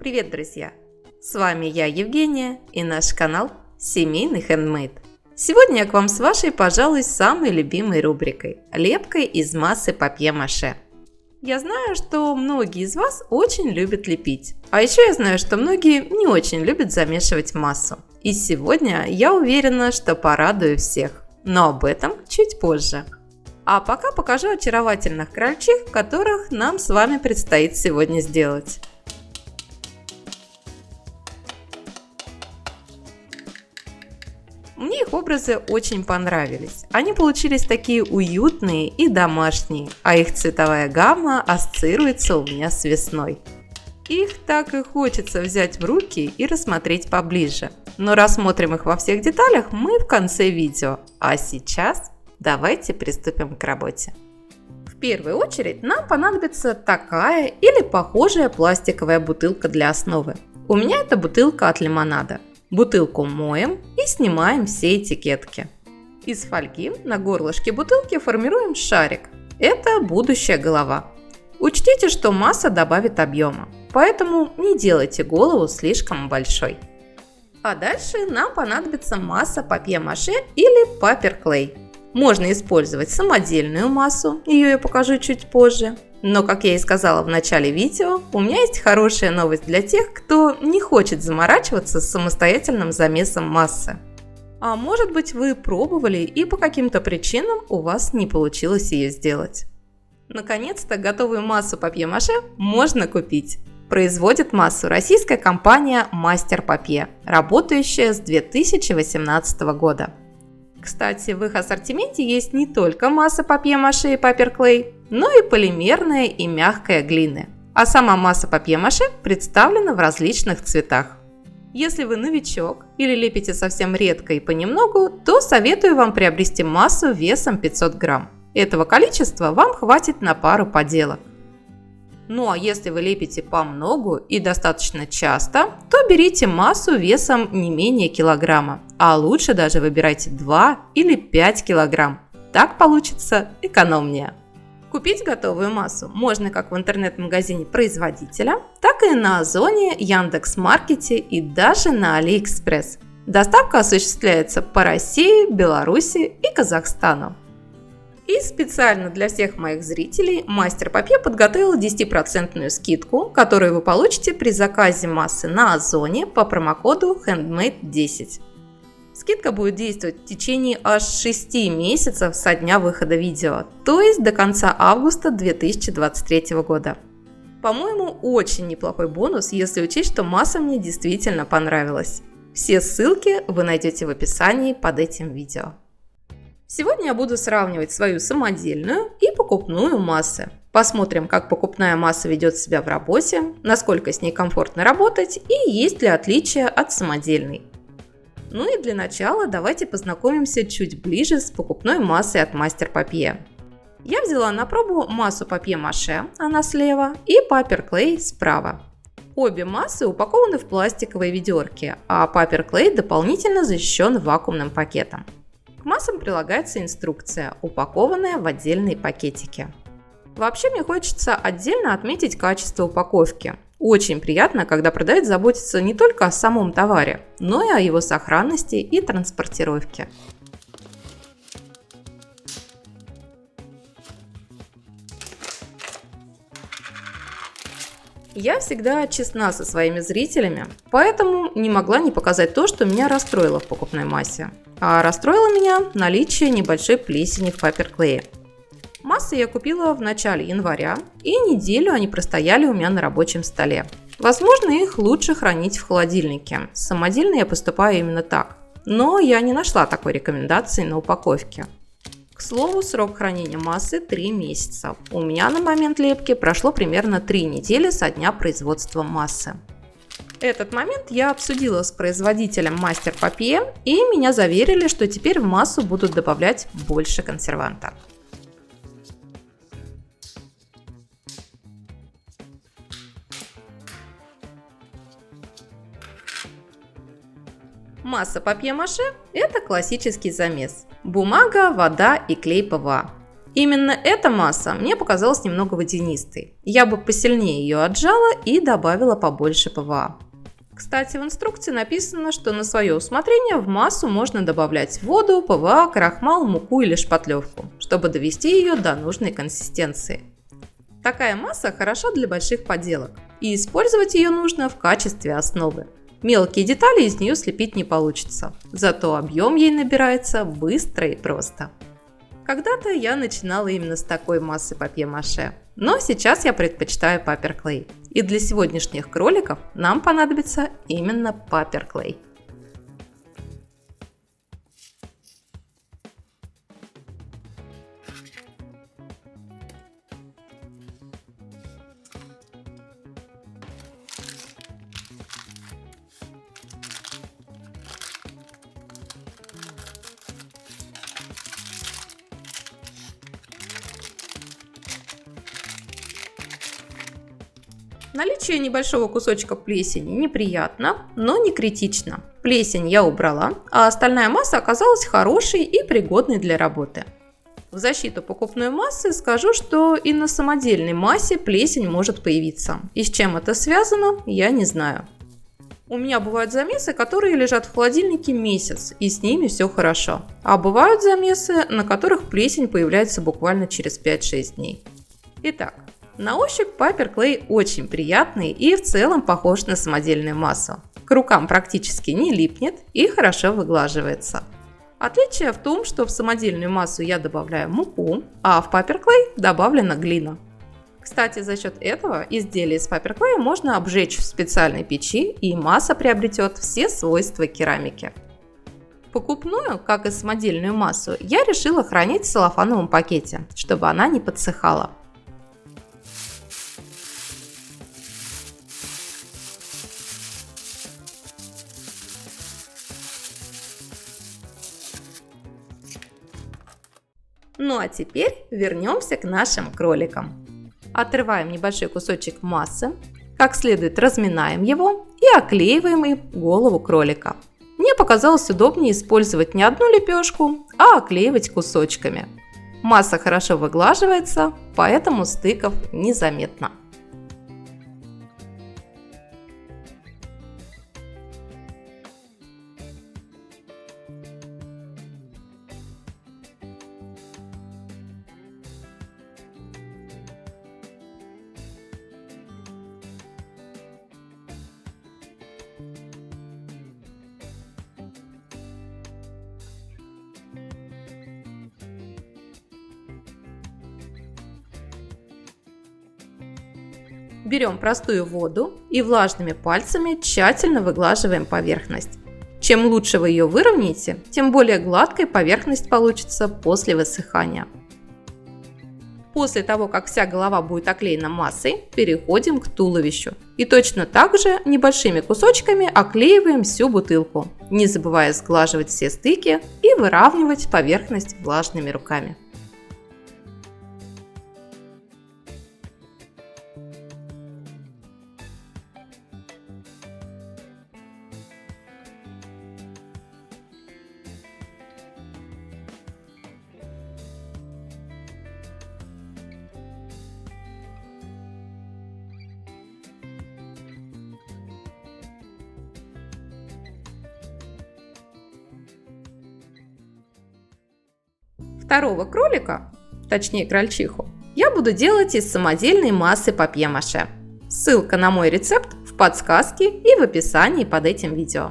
Привет, друзья! С вами я, Евгения, и наш канал Семейный Handmade. Сегодня я к вам с вашей, пожалуй, самой любимой рубрикой – лепкой из массы папье-маше. Я знаю, что многие из вас очень любят лепить, а еще я знаю, что многие не очень любят замешивать массу. И сегодня я уверена, что порадую всех, но об этом чуть позже. А пока покажу очаровательных крольчих, которых нам с вами предстоит сегодня сделать. Мне их образы очень понравились. Они получились такие уютные и домашние, а их цветовая гамма ассоциируется у меня с весной. Их так и хочется взять в руки и рассмотреть поближе. Но рассмотрим их во всех деталях мы в конце видео. А сейчас давайте приступим к работе. В первую очередь нам понадобится такая или похожая пластиковая бутылка для основы. У меня это бутылка от лимонада. Бутылку моем и снимаем все этикетки. Из фольги на горлышке бутылки формируем шарик. Это будущая голова. Учтите, что масса добавит объема, поэтому не делайте голову слишком большой. А дальше нам понадобится масса папье-маше или папер-клей. Можно использовать самодельную массу, ее я покажу чуть позже. Но, как я и сказала в начале видео, у меня есть хорошая новость для тех, кто не хочет заморачиваться с самостоятельным замесом массы. А может быть, вы пробовали и по каким-то причинам у вас не получилось ее сделать. Наконец-то готовую массу папье-маше можно купить. Производит массу российская компания Мастер Папье, работающая с 2018 года. Кстати, в их ассортименте есть не только масса папье-маше и папер-клей, но и полимерная и мягкая глины. А сама масса папье-маше представлена в различных цветах. Если вы новичок или лепите совсем редко и понемногу, то советую вам приобрести массу весом 500 грамм. Этого количества вам хватит на пару поделок. Ну а если вы лепите по многу и достаточно часто, то берите массу весом не менее килограмма, а лучше даже выбирайте 2 или 5 килограмм. Так получится экономнее. Купить готовую массу можно как в интернет-магазине производителя, так и на Озоне, Яндекс.Маркете и даже на Алиэкспресс. Доставка осуществляется по России, Беларуси и Казахстану. И специально для всех моих зрителей Мастер Папье подготовил 10% скидку, которую вы получите при заказе массы на Озоне по промокоду HANDMADE10. Скидка будет действовать в течение аж 6 месяцев со дня выхода видео, то есть до конца августа 2023 года. По-моему, очень неплохой бонус, если учесть, что масса мне действительно понравилась. Все ссылки вы найдете в описании под этим видео. Сегодня я буду сравнивать свою самодельную и покупную массы. Посмотрим, как покупная масса ведет себя в работе, насколько с ней комфортно работать и есть ли отличия от самодельной. Ну и для начала давайте познакомимся чуть ближе с покупной массой от Мастер Папье. Я взяла на пробу массу папье-маше, она слева, и папер-клей справа. Обе массы упакованы в пластиковые ведерки, а папер-клей дополнительно защищен вакуумным пакетом. К массам прилагается инструкция, упакованная в отдельные пакетики. Вообще мне хочется отдельно отметить качество упаковки. Очень приятно, когда продавец заботится не только о самом товаре, но и о его сохранности и транспортировке. Я всегда честна со своими зрителями, поэтому не могла не показать то, что меня расстроило в покупной массе. А расстроило меня наличие небольшой плесени в папер-клее. Массы я купила в начале января, и неделю они простояли у меня на рабочем столе. Возможно, их лучше хранить в холодильнике. С самодельной я поступаю именно так. Но я не нашла такой рекомендации на упаковке. К слову, срок хранения массы 3 месяца. У меня на момент лепки прошло примерно 3 недели со дня производства массы. Этот момент я обсудила с производителем Мастер Папье, и меня заверили, что теперь в массу будут добавлять больше консерванта. Масса папье-маше – это классический замес. Бумага, вода и клей ПВА. Именно эта масса мне показалась немного водянистой. Я бы посильнее ее отжала и добавила побольше ПВА. Кстати, в инструкции написано, что на свое усмотрение в массу можно добавлять воду, ПВА, крахмал, муку или шпатлевку, чтобы довести ее до нужной консистенции. Такая масса хороша для больших поделок, и использовать ее нужно в качестве основы. Мелкие детали из нее слепить не получится, зато объем ей набирается быстро и просто. Когда-то я начинала именно с такой массы папье-маше, но сейчас я предпочитаю папер-клей. И для сегодняшних кроликов нам понадобится именно папер-клей. Наличие небольшого кусочка плесени неприятно, но не критично. Плесень я убрала, а остальная масса оказалась хорошей и пригодной для работы. В защиту покупной массы скажу, что и на самодельной массе плесень может появиться. И с чем это связано, я не знаю. У меня бывают замесы, которые лежат в холодильнике месяц, и с ними все хорошо. А бывают замесы, на которых плесень появляется буквально через 5-6 дней. Итак. На ощупь папер-клей очень приятный и в целом похож на самодельную массу. К рукам практически не липнет и хорошо выглаживается. Отличие в том, что в самодельную массу я добавляю муку, а в папер-клей добавлена глина. Кстати, за счет этого изделие из папер-клея можно обжечь в специальной печи, и масса приобретет все свойства керамики. Покупную, как и самодельную массу, я решила хранить в целлофановом пакете, чтобы она не подсыхала. Ну а теперь вернемся к нашим кроликам. Отрываем небольшой кусочек массы, как следует разминаем его и оклеиваем им голову кролика. Мне показалось удобнее использовать не одну лепешку, а оклеивать кусочками. Масса хорошо выглаживается, поэтому стыков незаметно. Берем простую воду и влажными пальцами тщательно выглаживаем поверхность. Чем лучше вы ее выровняете, тем более гладкой поверхность получится после высыхания. После того, как вся голова будет оклеена массой, переходим к туловищу. И точно так же небольшими кусочками оклеиваем всю бутылку, не забывая сглаживать все стыки и выравнивать поверхность влажными руками. Второго кролика, точнее крольчиху, я буду делать из самодельной массы папье-маше. Ссылка на мой рецепт в подсказке и в описании под этим видео.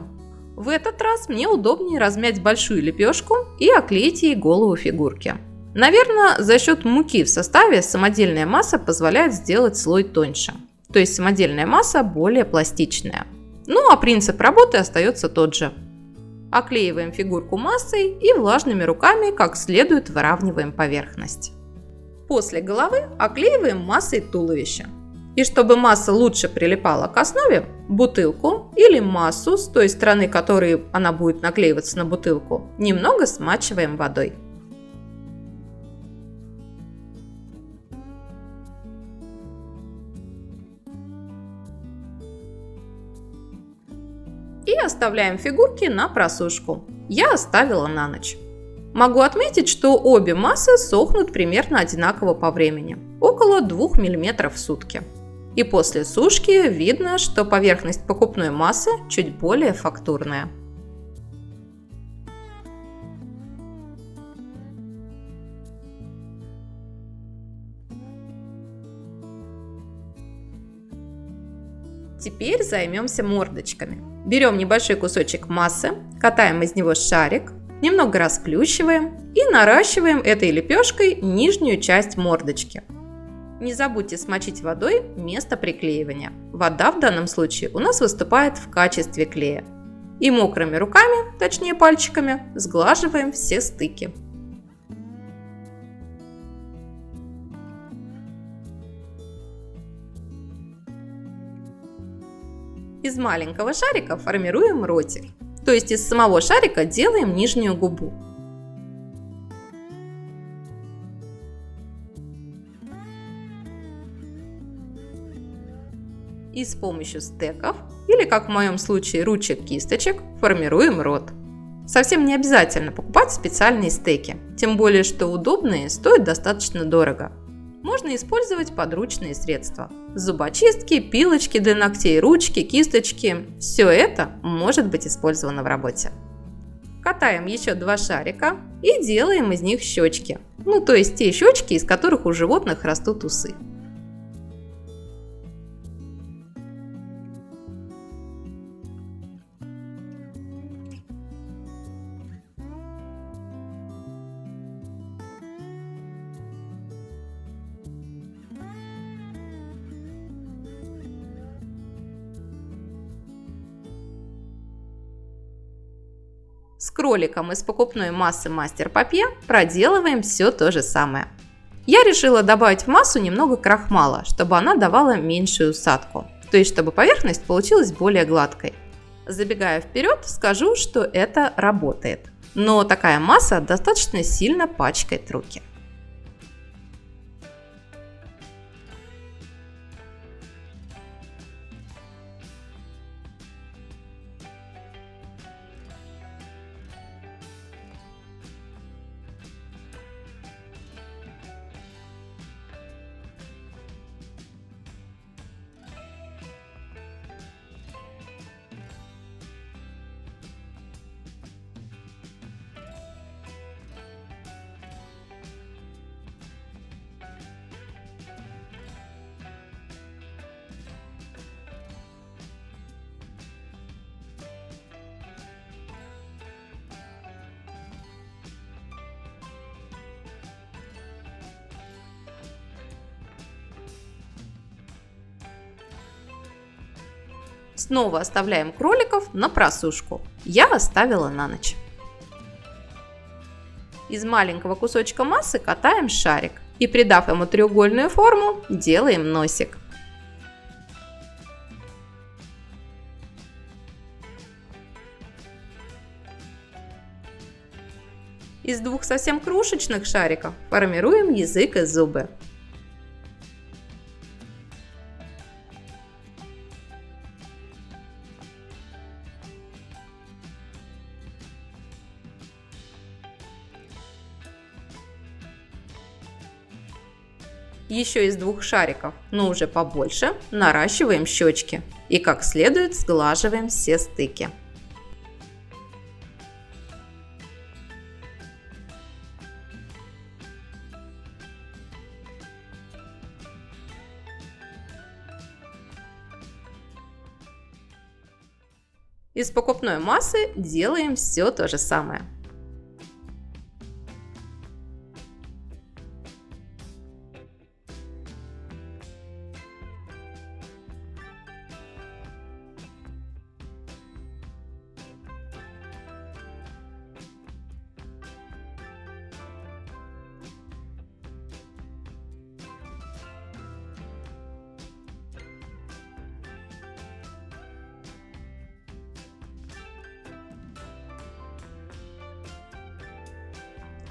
В этот раз мне удобнее размять большую лепешку и оклеить ей голову фигурки. Наверное, за счет муки в составе самодельная масса позволяет сделать слой тоньше, то есть самодельная масса более пластичная. Ну а принцип работы остается тот же. Оклеиваем фигурку массой и влажными руками как следует выравниваем поверхность. После головы оклеиваем массой туловище. И чтобы масса лучше прилипала к основе, бутылку или массу с той стороны, которой она будет наклеиваться на бутылку, немного смачиваем водой. И оставляем фигурки на просушку. Я оставила на ночь. Могу отметить, что обе массы сохнут примерно одинаково по времени, около 2 мм в сутки. И после сушки видно, что поверхность покупной массы чуть более фактурная. Теперь займемся мордочками. Берем небольшой кусочек массы, катаем из него шарик, немного расплющиваем и наращиваем этой лепешкой нижнюю часть мордочки. Не забудьте смочить водой место приклеивания. Вода в данном случае у нас выступает в качестве клея. И мокрыми руками, точнее пальчиками, сглаживаем все стыки. Из маленького шарика формируем ротик, то есть из самого шарика делаем нижнюю губу. И с помощью стеков, или как в моем случае ручек-кисточек, формируем рот. Совсем не обязательно покупать специальные стеки, тем более что удобные стоят достаточно дорого. Можно использовать подручные средства. Зубочистки, пилочки для ногтей, ручки, кисточки. Все это может быть использовано в работе. Катаем еще 2 шарика и делаем из них щечки. То есть те щечки, из которых у животных растут усы. С кроликом из покупной массы Мастер Папье проделываем все то же самое. Я решила добавить в массу немного крахмала, чтобы она давала меньшую усадку, то есть чтобы поверхность получилась более гладкой. Забегая вперед, скажу, что это работает, но такая масса достаточно сильно пачкает руки. Снова оставляем кроликов на просушку. Я оставила на ночь. Из маленького кусочка массы катаем шарик и, придав ему треугольную форму, делаем носик. Из 2 совсем крошечных шариков формируем язык и зубы. Еще из 2 шариков, но уже побольше, наращиваем щечки и как следует сглаживаем все стыки. Из покупной массы делаем все то же самое.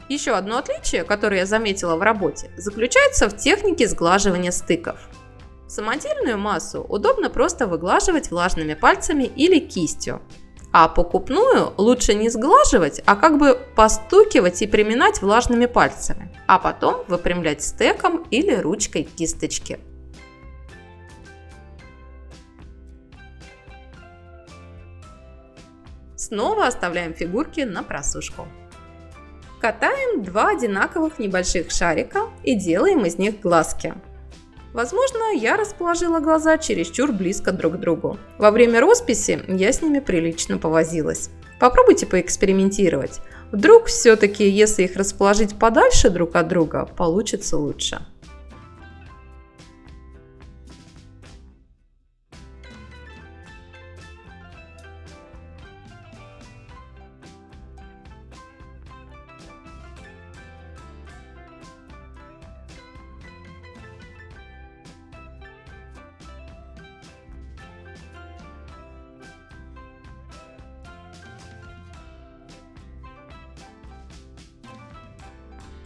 Еще одно отличие, которое я заметила в работе, заключается в технике сглаживания стыков. Самодельную массу удобно просто выглаживать влажными пальцами или кистью. А покупную лучше не сглаживать, а как бы постукивать и приминать влажными пальцами, а потом выпрямлять стеком или ручкой кисточки. Снова оставляем фигурки на просушку. Катаем два одинаковых небольших шарика и делаем из них глазки. Возможно, я расположила глаза чересчур близко друг к другу. Во время росписи я с ними прилично повозилась. Попробуйте поэкспериментировать. Вдруг все-таки, если их расположить подальше друг от друга, получится лучше.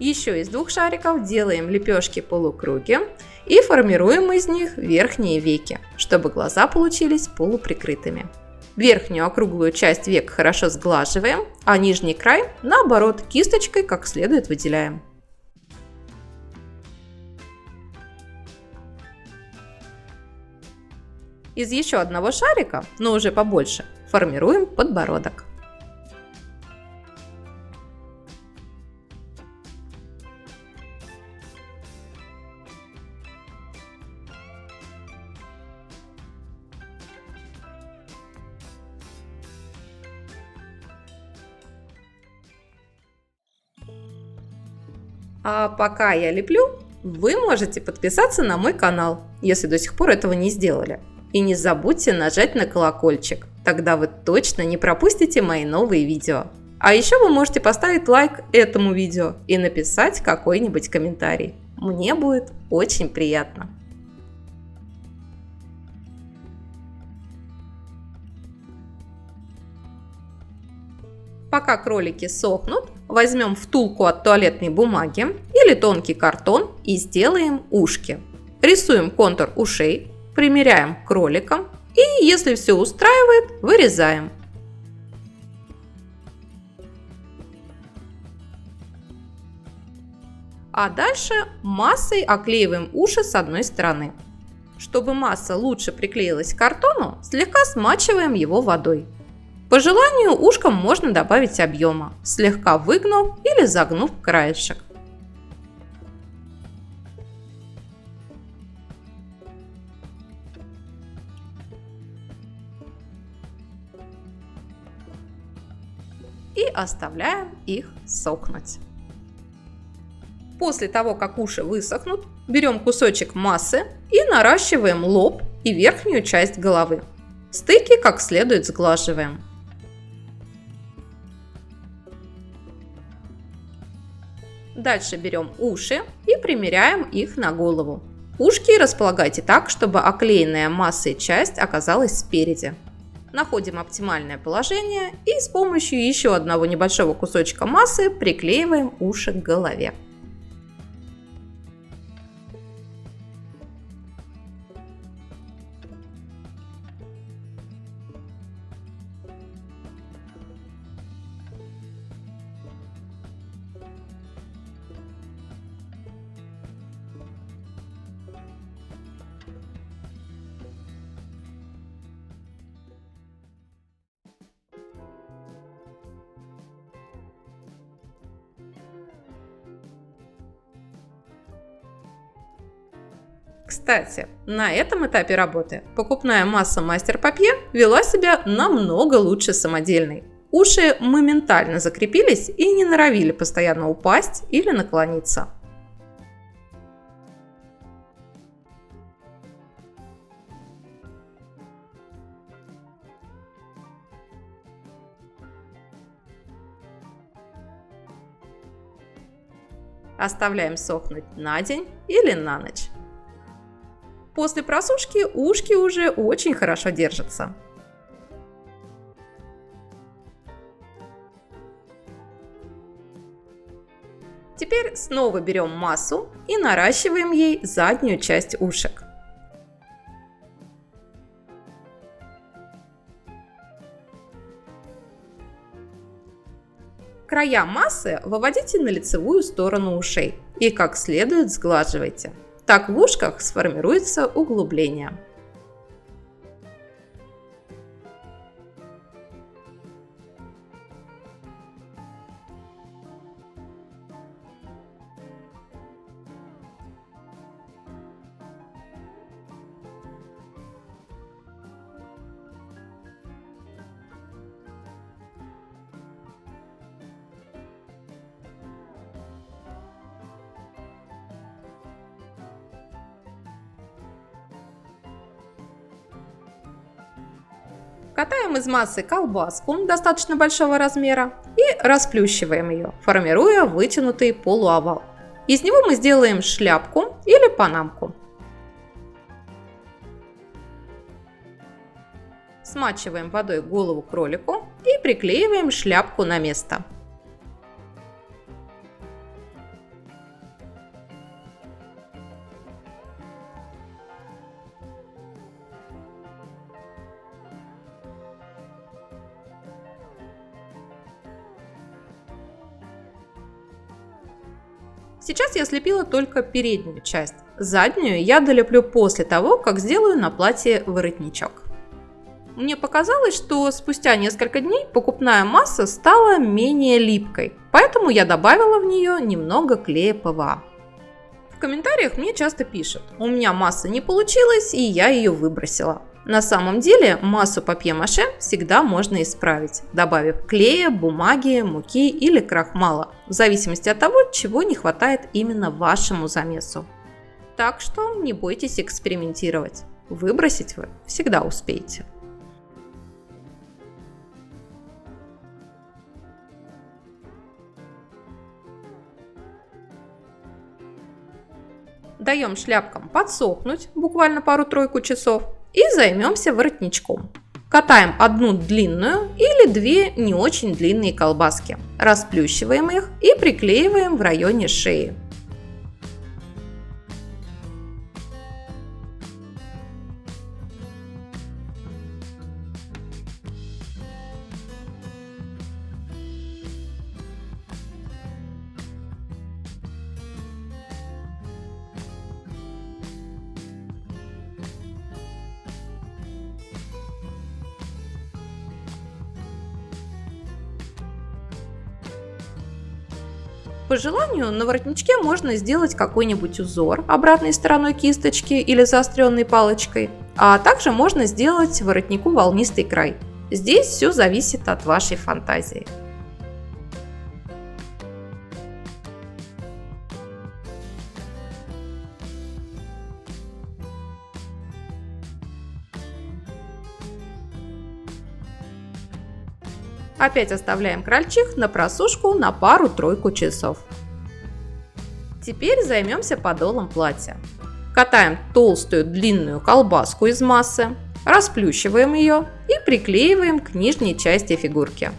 Еще из двух шариков делаем лепешки-полукруги и формируем из них верхние веки, чтобы глаза получились полуприкрытыми. Верхнюю округлую часть век хорошо сглаживаем, а нижний край, наоборот, кисточкой как следует выделяем. Из еще одного шарика, но уже побольше, формируем подбородок. А пока я леплю, вы можете подписаться на мой канал, если до сих пор этого не сделали. И не забудьте нажать на колокольчик, тогда вы точно не пропустите мои новые видео. А еще вы можете поставить лайк этому видео и написать какой-нибудь комментарий. Мне будет очень приятно. Пока кролики сохнут, возьмем втулку от туалетной бумаги или тонкий картон и сделаем ушки. Рисуем контур ушей, примеряем к кроликам и, если все устраивает, вырезаем. А дальше массой оклеиваем уши с одной стороны. Чтобы масса лучше приклеилась к картону, слегка смачиваем его водой. По желанию ушкам можно добавить объема, слегка выгнув или загнув краешек. И оставляем их сохнуть. После того, как уши высохнут, берем кусочек массы и наращиваем лоб и верхнюю часть головы. Стыки как следует сглаживаем. Дальше берем уши и примеряем их на голову. Ушки располагайте так, чтобы оклеенная массой часть оказалась спереди. Находим оптимальное положение и с помощью еще одного небольшого кусочка массы приклеиваем уши к голове. Кстати, на этом этапе работы покупная масса Мастер Папье вела себя намного лучше самодельной. Уши моментально закрепились и не норовили постоянно упасть или наклониться. Оставляем сохнуть на день или на ночь. После просушки ушки уже очень хорошо держатся. Теперь снова берем массу и наращиваем ей заднюю часть ушек. Края массы выводите на лицевую сторону ушей и как следует сглаживайте. Так в ушках сформируется углубление. Катаем из массы колбаску достаточно большого размера и расплющиваем ее, формируя вытянутый полуовал. Из него мы сделаем шляпку или панамку. Смачиваем водой голову кролику и приклеиваем шляпку на место. Сейчас я слепила только переднюю часть. Заднюю я долеплю после того, как сделаю на платье воротничок. Мне показалось, что спустя несколько дней покупная масса стала менее липкой, поэтому я добавила в нее немного клея ПВА. В комментариях мне часто пишут: у меня масса не получилась и я ее выбросила. На самом деле массу папье-маше всегда можно исправить, добавив клея, бумаги, муки или крахмала, в зависимости от того, чего не хватает именно вашему замесу. Так что не бойтесь экспериментировать. Выбросить вы всегда успеете. Даем шляпкам подсохнуть буквально пару-тройку часов и займемся воротничком. Катаем одну длинную или две не очень длинные колбаски, расплющиваем их и приклеиваем в районе шеи. По желанию на воротничке можно сделать какой-нибудь узор обратной стороной кисточки или заостренной палочкой, а также можно сделать воротнику волнистый край. Здесь все зависит от вашей фантазии. Опять оставляем крольчих на просушку на пару-тройку часов. Теперь займемся подолом платья. Катаем толстую длинную колбаску из массы, расплющиваем ее и приклеиваем к нижней части фигурки.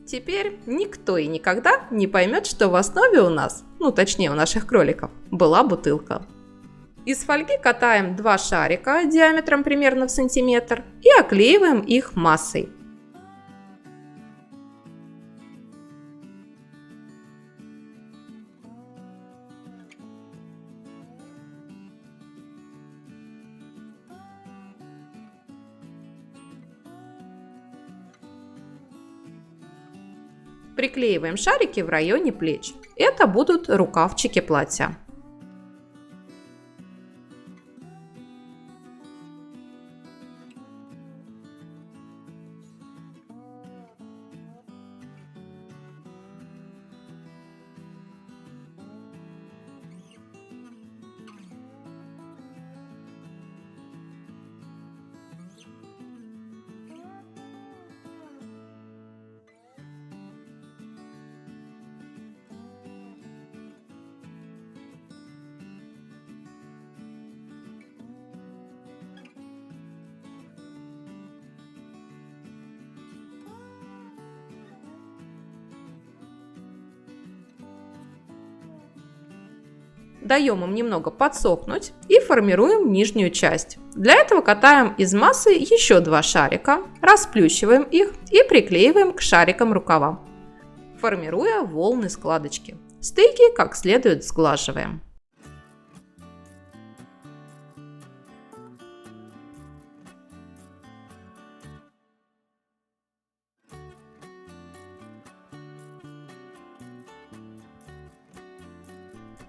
Теперь никто и никогда не поймет, что в основе у нас, точнее у наших кроликов, была бутылка. Из фольги катаем два шарика диаметром примерно в сантиметр и оклеиваем их массой. Приклеиваем шарики в районе плеч. Это будут рукавчики платья. Даем им немного подсохнуть и формируем нижнюю часть. Для этого катаем из массы еще 2 шарика, расплющиваем их и приклеиваем к шарикам рукава, формируя волны складочки. Стыки как следует сглаживаем.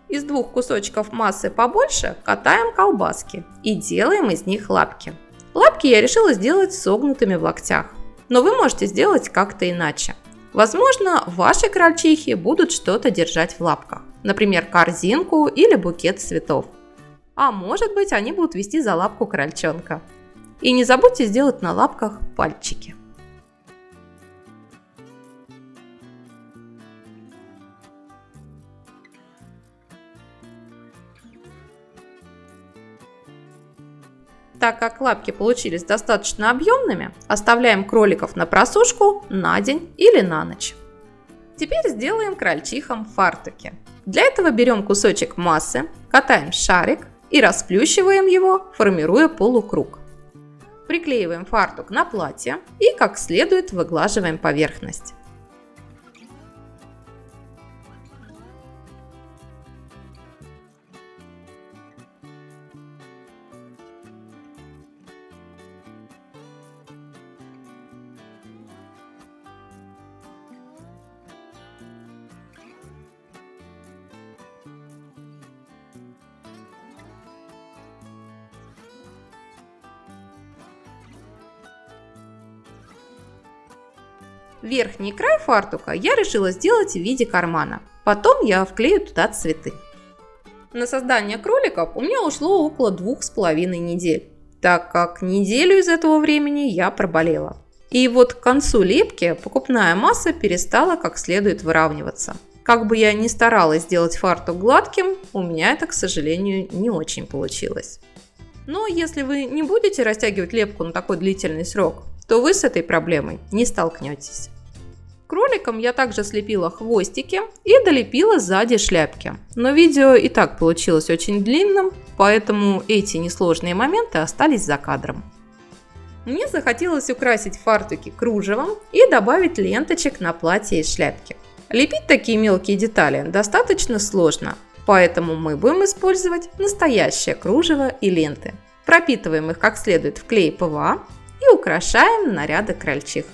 Из 2 кусочков массы побольше катаем колбаски и делаем из них лапки. Лапки я решила сделать согнутыми в локтях, но вы можете сделать как-то иначе. Возможно, ваши крольчихи будут что-то держать в лапках, например, корзинку или букет цветов. А может быть, они будут вести за лапку крольчонка. И не забудьте сделать на лапках пальчики. Так как лапки получились достаточно объемными, оставляем кроликов на просушку на день или на ночь. Теперь сделаем крольчихам фартуки. Для этого берем кусочек массы, катаем шарик и расплющиваем его, формируя полукруг. Приклеиваем фартук на платье и как следует выглаживаем поверхность. Верхний край фартука я решила сделать в виде кармана. Потом я вклею туда цветы. На создание кроликов у меня ушло около 2,5 недель, так как неделю из этого времени я проболела. И вот к концу лепки покупная масса перестала как следует выравниваться. Как бы я ни старалась сделать фартук гладким, у меня это, к сожалению, не очень получилось. Но если вы не будете растягивать лепку на такой длительный срок, то вы с этой проблемой не столкнетесь. Кроликам я также слепила хвостики и долепила сзади шляпки. Но видео и так получилось очень длинным, поэтому эти несложные моменты остались за кадром. Мне захотелось украсить фартуки кружевом и добавить ленточек на платье и шляпки. Лепить такие мелкие детали достаточно сложно, поэтому мы будем использовать настоящее кружево и ленты. Пропитываем их как следует в клей ПВА и украшаем наряды крольчих.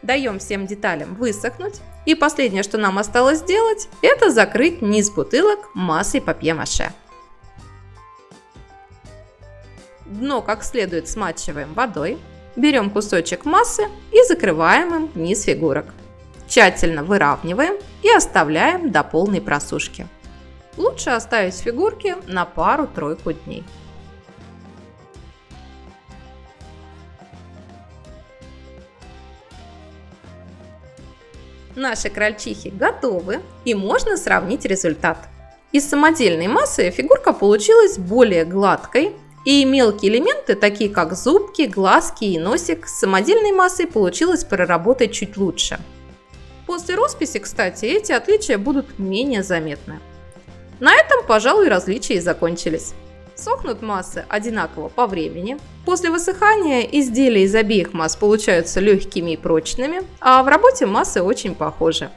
Даем всем деталям высохнуть. И последнее, что нам осталось сделать, это закрыть низ бутылок массой папье-маше. Дно как следует смачиваем водой. Берем кусочек массы и закрываем им низ фигурок. Тщательно выравниваем и оставляем до полной просушки. Лучше оставить фигурки на пару-тройку дней. Наши крольчихи готовы, и можно сравнить результат. Из самодельной массы фигурка получилась более гладкой, и мелкие элементы, такие как зубки, глазки и носик, с самодельной массой получилось проработать чуть лучше. После росписи, кстати, эти отличия будут менее заметны. На этом, пожалуй, различия и закончились. Сохнут массы одинаково по времени. После высыхания изделия из обеих масс получаются легкими и прочными, а в работе массы очень похожи.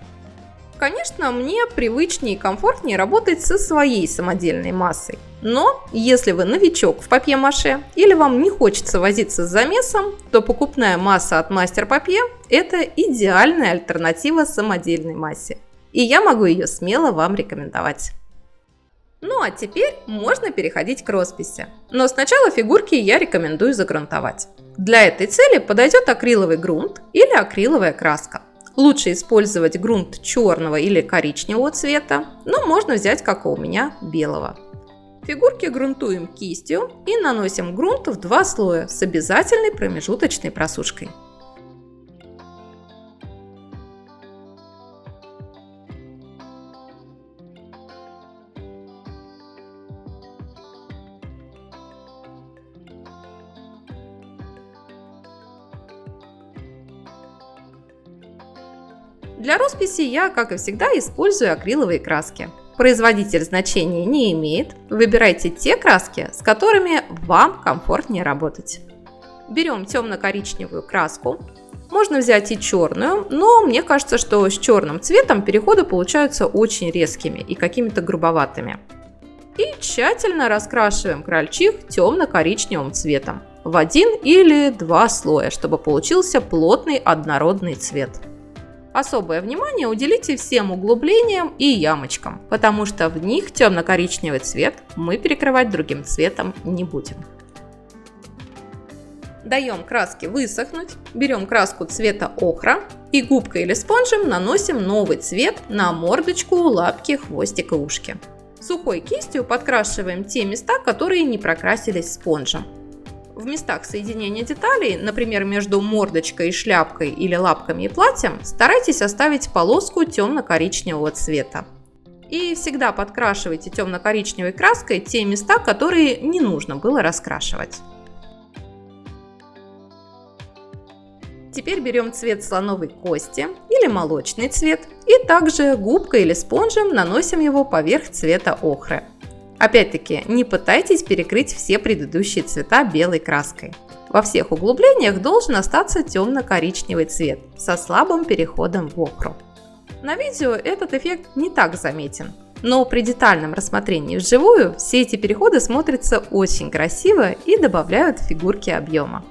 Конечно, мне привычнее и комфортнее работать со своей самодельной массой. Но если вы новичок в папье-маше или вам не хочется возиться с замесом, то покупная масса от Мастер Папье – это идеальная альтернатива самодельной массе. И я могу ее смело вам рекомендовать. Ну а теперь можно переходить к росписи. Но сначала фигурки я рекомендую загрунтовать. Для этой цели подойдет акриловый грунт или акриловая краска. Лучше использовать грунт черного или коричневого цвета, но можно взять, как у меня, белого. Фигурки грунтуем кистью и наносим грунт в 2 слоя с обязательной промежуточной просушкой. Для росписи я, как и всегда, использую акриловые краски. Производитель значения не имеет, выбирайте те краски, с которыми вам комфортнее работать. Берем темно-коричневую краску, можно взять и черную, но мне кажется, что с черным цветом переходы получаются очень резкими и какими-то грубоватыми. И тщательно раскрашиваем крольчих темно-коричневым цветом в 1 или 2 слоя, чтобы получился плотный однородный цвет. Особое внимание уделите всем углублениям и ямочкам, потому что в них темно-коричневый цвет мы перекрывать другим цветом не будем. Даем краске высохнуть, берем краску цвета охра и губкой или спонжем наносим новый цвет на мордочку, лапки, хвостик и ушки. Сухой кистью подкрашиваем те места, которые не прокрасились спонжем. В местах соединения деталей, например, между мордочкой и шляпкой или лапками и платьем, старайтесь оставить полоску темно-коричневого цвета. И всегда подкрашивайте темно-коричневой краской те места, которые не нужно было раскрашивать. Теперь берем цвет слоновой кости или молочный цвет и также губкой или спонжем наносим его поверх цвета охры. Опять-таки, не пытайтесь перекрыть все предыдущие цвета белой краской. Во всех углублениях должен остаться темно-коричневый цвет со слабым переходом в охру. На видео этот эффект не так заметен, но при детальном рассмотрении вживую все эти переходы смотрятся очень красиво и добавляют фигурке объема.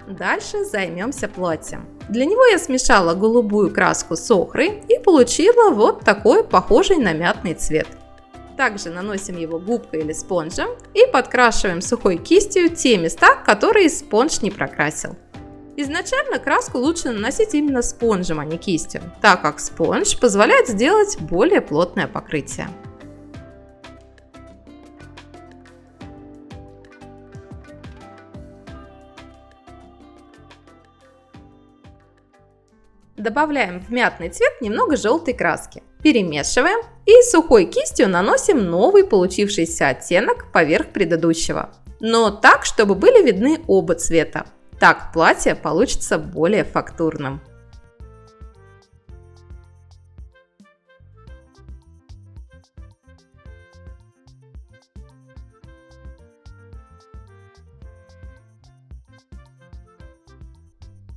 Дальше займемся платьем. Для него я смешала голубую краску с охрой и получила вот такой похожий на мятный цвет. Также наносим его губкой или спонжем и подкрашиваем сухой кистью те места, которые спонж не прокрасил. Изначально краску лучше наносить именно спонжем, а не кистью, так как спонж позволяет сделать более плотное покрытие. Добавляем в мятный цвет немного желтой краски, перемешиваем и сухой кистью наносим новый получившийся оттенок поверх предыдущего. Но так, чтобы были видны оба цвета. Так платье получится более фактурным.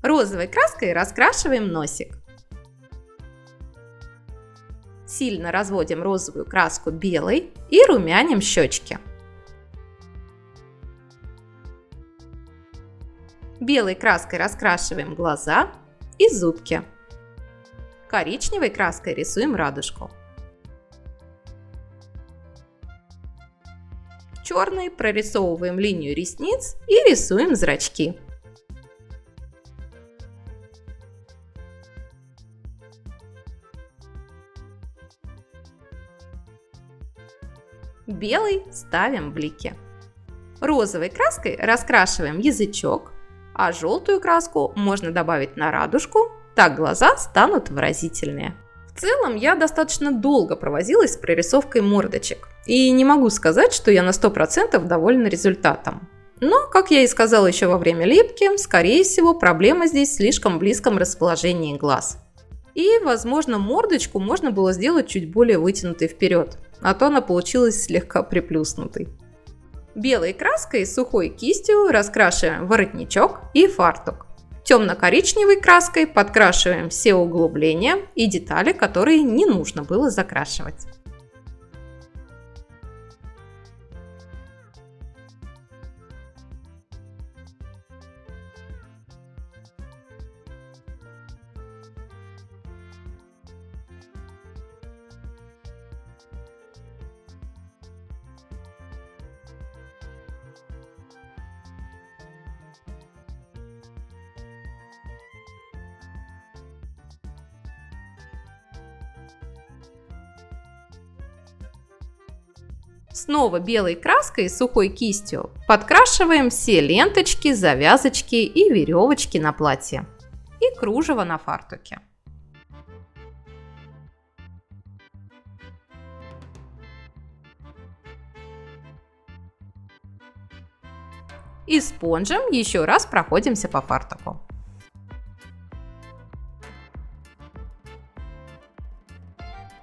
Розовой краской раскрашиваем носик. Сильно разводим розовую краску белой и румяним щечки. Белой краской раскрашиваем глаза и зубки. Коричневой краской рисуем радужку. Черной прорисовываем линию ресниц и рисуем зрачки. Белой ставим блики. Розовой краской раскрашиваем язычок, а желтую краску можно добавить на радужку, так глаза станут выразительнее. В целом я достаточно долго провозилась с прорисовкой мордочек, и не могу сказать, что я на 100% довольна результатом. Но, как я и сказала еще во время лепки, скорее всего проблема здесь в слишком близком расположении глаз. И, возможно, мордочку можно было сделать чуть более вытянутой вперед, а то она получилась слегка приплюснутой. Белой краской с сухой кистью раскрашиваем воротничок и фартук. Темно-коричневой краской подкрашиваем все углубления и детали, которые не нужно было закрашивать. Снова белой краской с сухой кистью подкрашиваем все ленточки, завязочки и веревочки на платье и кружево на фартуке. И спонжем еще раз проходимся по фартуку.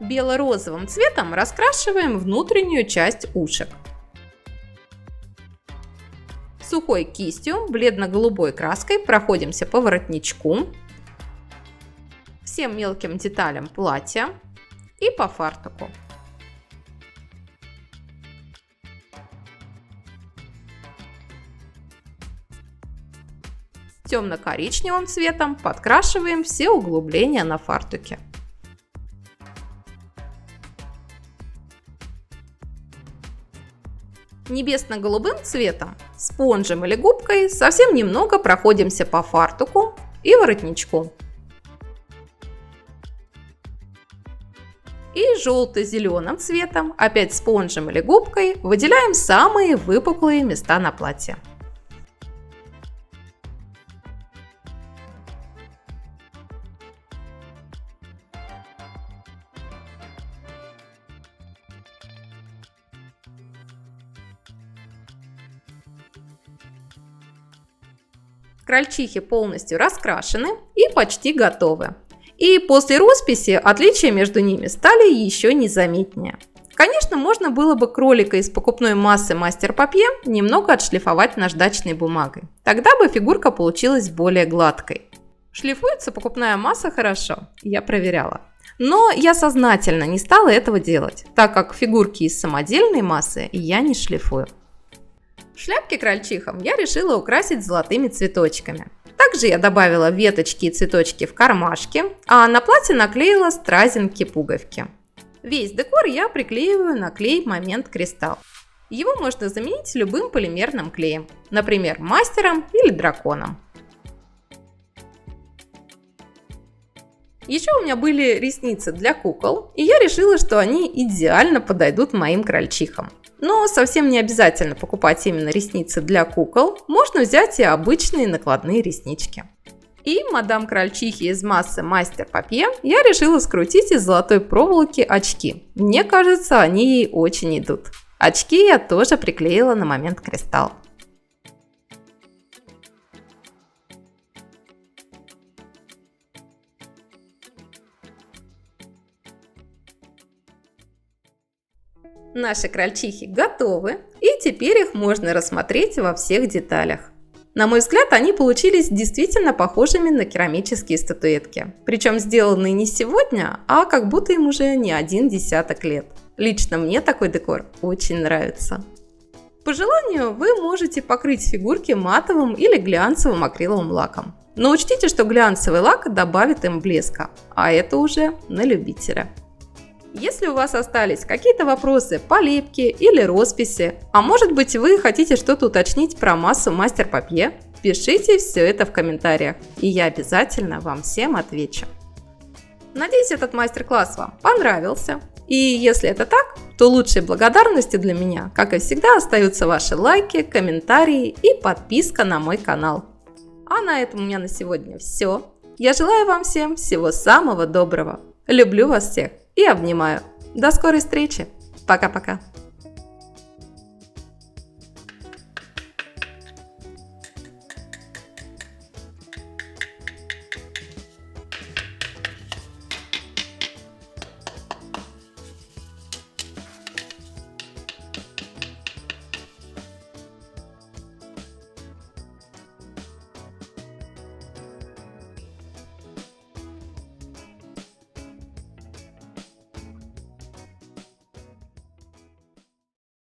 Бело-розовым цветом раскрашиваем внутреннюю часть ушек. Сухой кистью бледно-голубой краской проходимся по воротничку, всем мелким деталям платья и по фартуку. Темно-коричневым цветом подкрашиваем все углубления на фартуке. Небесно-голубым цветом, спонжем или губкой совсем немного проходимся по фартуку и воротничку. И желто-зеленым цветом, опять спонжем или губкой, выделяем самые выпуклые места на платье. Крольчихи полностью раскрашены и почти готовы. И после росписи отличия между ними стали еще незаметнее. Конечно, можно было бы кролика из покупной массы Мастер Папье немного отшлифовать наждачной бумагой. Тогда бы фигурка получилась более гладкой. Шлифуется покупная масса хорошо, я проверяла. Но я сознательно не стала этого делать, так как фигурки из самодельной массы я не шлифую. Шляпки крольчихам я решила украсить золотыми цветочками. Также я добавила веточки и цветочки в кармашки, а на платье наклеила стразинки-пуговки. Весь декор я приклеиваю на клей Момент Кристалл. Его можно заменить любым полимерным клеем, например, мастером или драконом. Еще у меня были ресницы для кукол, и я решила, что они идеально подойдут моим крольчихам. Но совсем не обязательно покупать именно ресницы для кукол, можно взять и обычные накладные реснички. И мадам крольчихи из массы Мастер Папье я решила скрутить из золотой проволоки очки. Мне кажется, они ей очень идут. Очки я тоже приклеила на Момент Кристалл. Наши крольчихи готовы, и теперь их можно рассмотреть во всех деталях. На мой взгляд, они получились действительно похожими на керамические статуэтки. Причем сделанные не сегодня, а как будто им уже не один десяток лет. Лично мне такой декор очень нравится. По желанию вы можете покрыть фигурки матовым или глянцевым акриловым лаком. Но учтите, что глянцевый лак добавит им блеска, а это уже на любителя. Если у вас остались какие-то вопросы по лепке или росписи, а может быть вы хотите что-то уточнить про массу Мастер Папье, пишите все это в комментариях, и я обязательно вам всем отвечу. Надеюсь, этот мастер-класс вам понравился. И если это так, то лучшей благодарностью для меня, как и всегда, остаются ваши лайки, комментарии и подписка на мой канал. А на этом у меня на сегодня все. Я желаю вам всем всего самого доброго. Люблю вас всех и обнимаю. До скорой встречи. Пока-пока.